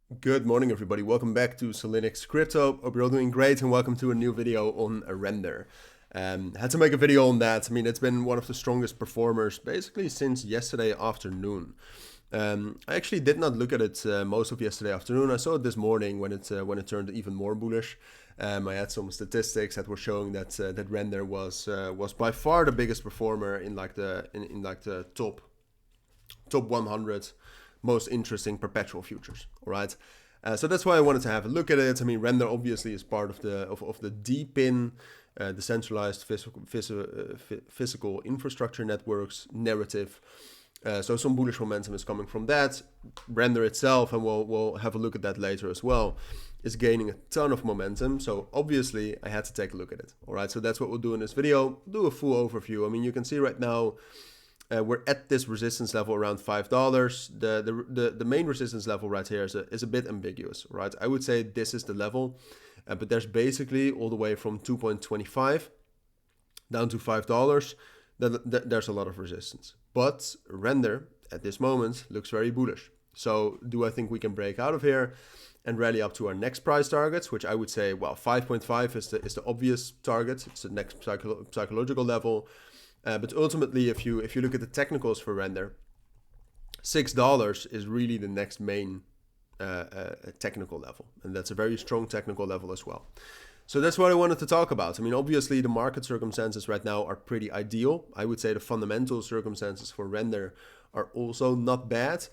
Good morning, everybody. Welcome back to Cilinix Crypto. Hope you're all doing great, and welcome to a new video on a render. Had to make a video on that. I mean, it's been one of the strongest performers basically since yesterday afternoon. I actually did not look at it most of yesterday afternoon. I saw it this morning when it turned even more bullish. I had some statistics that were showing that that render was by far the biggest performer in the top 100 most interesting perpetual futures. All right, so that's why I wanted to have a look at it. I mean, render obviously is part of the DPIN, decentralized physical infrastructure networks narrative. So some bullish momentum is coming from that. Render itself, and we'll have a look at that later as well, is gaining a ton of momentum. So obviously I had to take a look at it. All right, so that's what we'll do in this video. We'll do a full overview. I mean, you can see right now we're at this resistance level around $5. The main resistance level right here is a bit ambiguous, right? I would say this is the level, but there's basically all the way from 2.25 down to $5. There's a lot of resistance. But render at this moment looks very bullish. So do I think we can break out of here and rally up to our next price targets, which I would say, well, 5.5 is the obvious target. It's the next psychological level. But ultimately, if you look at the technicals for render, $6 is really the next main technical level, and that's a very strong technical level as well. So that's what I wanted to talk about. I mean, obviously the market circumstances right now are pretty ideal. I would say the fundamental circumstances for render are also not bad.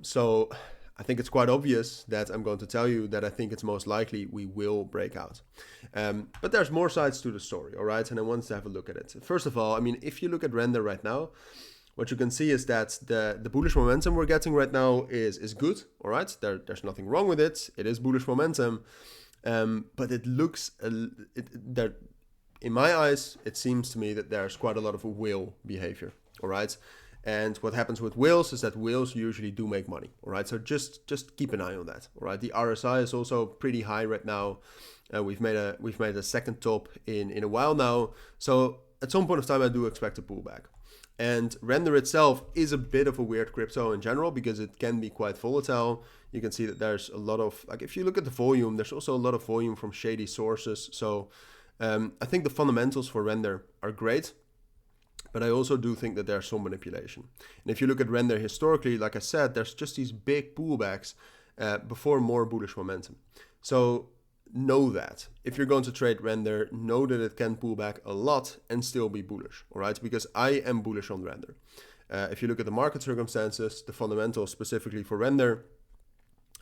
So I think it's quite obvious that I'm going to tell you that I think it's most likely we will break out. But there's more sides to the story, all right? And I want to have a look at it. First of all, I mean, if you look at render right now, what you can see is that the bullish momentum we're getting right now is good, all right? There's nothing wrong with it. It is bullish momentum. But it looks, in my eyes, it seems to me that there's quite a lot of whale behavior, all right? And what happens with whales is that whales usually do make money, all right? So just keep an eye on that, all right? The RSI is also pretty high right now. We've made a second top in a while now. So at some point of time, I do expect a pullback. And render itself is a bit of a weird crypto in general because it can be quite volatile. You can see that there's a lot of, like, if you look at the volume, there's also a lot of volume from shady sources. So I think the fundamentals for render are great, but I also do think that there's some manipulation. And if you look at render historically, like I said, there's just these big pullbacks before more bullish momentum. So know that if you're going to trade render, know that it can pull back a lot and still be bullish, all right? Because I am bullish on render. If you look at the market circumstances, the fundamentals specifically for render,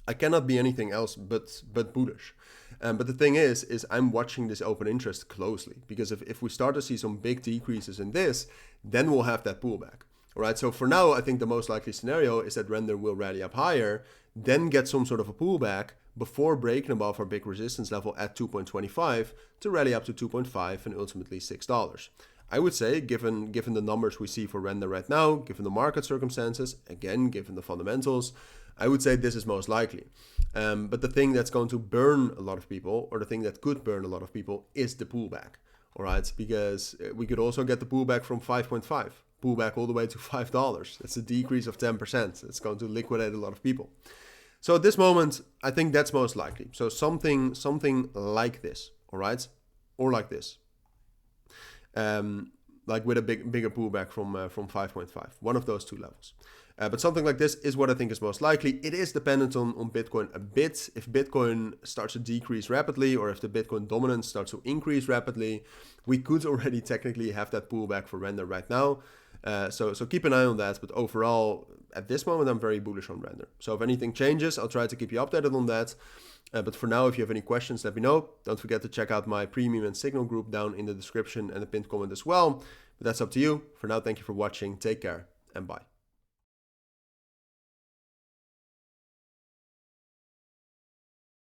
I cannot be anything else but bullish. But the thing is I'm watching this open interest closely, because if we start to see some big decreases in this, then we'll have that pullback. All right, so for now, I think the most likely scenario is that render will rally up higher, then get some sort of a pullback before breaking above our big resistance level at 2.25 to rally up to 2.5 and ultimately $6. I would say, given the numbers we see for render right now, given the market circumstances, again, given the fundamentals, I would say this is most likely. But the thing that's going to burn a lot of people, or the thing that could burn a lot of people, is the pullback. All right, because we could also get the pullback from 5.5, pullback all the way to $5. That's a decrease of 10%. It's going to liquidate a lot of people. So at this moment, I think that's most likely. So something like this, all right, or like this, like with a bigger pullback from 5.5, one of those two levels. But something like this is what I think is most likely. It is dependent on Bitcoin a bit. If Bitcoin starts to decrease rapidly, or if the Bitcoin dominance starts to increase rapidly, we could already technically have that pullback for render right now. So keep an eye on that. But overall, at this moment, I'm very bullish on render. So if anything changes, I'll try to keep you updated on that. But for now, if you have any questions, let me know. Don't forget to check out my premium and signal group down in the description and the pinned comment as well. But that's up to you. For now, thank you for watching. Take care and bye.